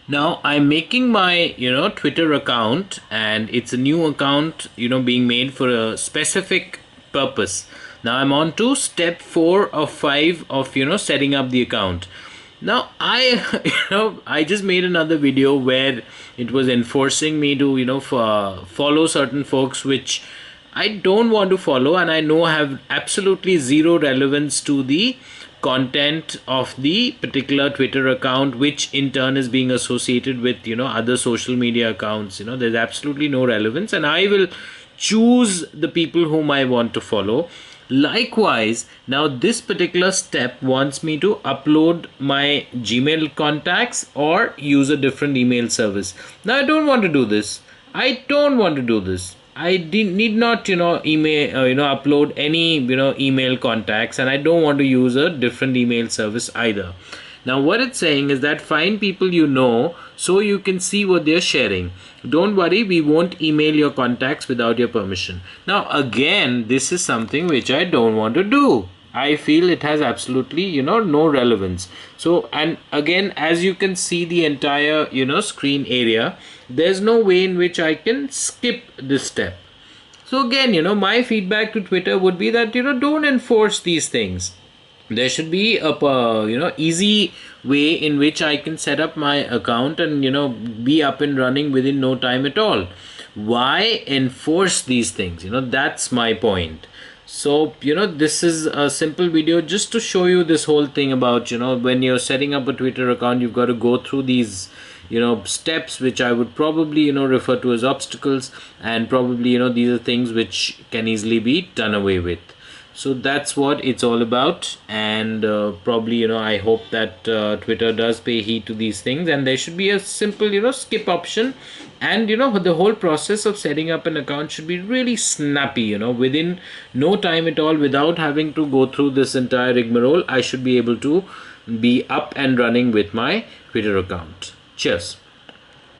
Now I'm making my, Twitter account, and it's a new account, being made for a specific purpose. Now I'm on to step 4 of 5 of, setting up the account. Now I, I just made another video where it was enforcing me to, follow certain folks which I don't want to follow, and I know have absolutely zero relevance to the content of the particular Twitter account, which in turn is being associated with, other social media accounts. There's absolutely no relevance, and I will choose the people whom I want to follow. Likewise, now this particular step wants me to upload my Gmail contacts or use a different email service. Now I don't want to do this. I need not, email, upload any, email contacts, and I don't want to use a different email service either. Now, what it's saying is that find people you know so you can see what they're sharing. Don't worry, we won't email your contacts without your permission. Now, again, this is something which I don't want to do. I feel it has absolutely, no relevance. So, and again, as you can see the entire, screen area, there's no way in which I can skip this step. So again, my feedback to Twitter would be that, don't enforce these things. There should be a, easy way in which I can set up my account and, be up and running within no time at all. Why enforce these things? That's my point. So, this is a simple video just to show you this whole thing about, when you're setting up a Twitter account, you've got to go through these, steps, which I would probably, refer to as obstacles, and probably, these are things which can easily be done away with. So that's what it's all about, and probably, I hope that Twitter does pay heed to these things, and there should be a simple, skip option, and the whole process of setting up an account should be really snappy, within no time at all, without having to go through this entire rigmarole. I should be able to be up and running with my Twitter account. Cheers.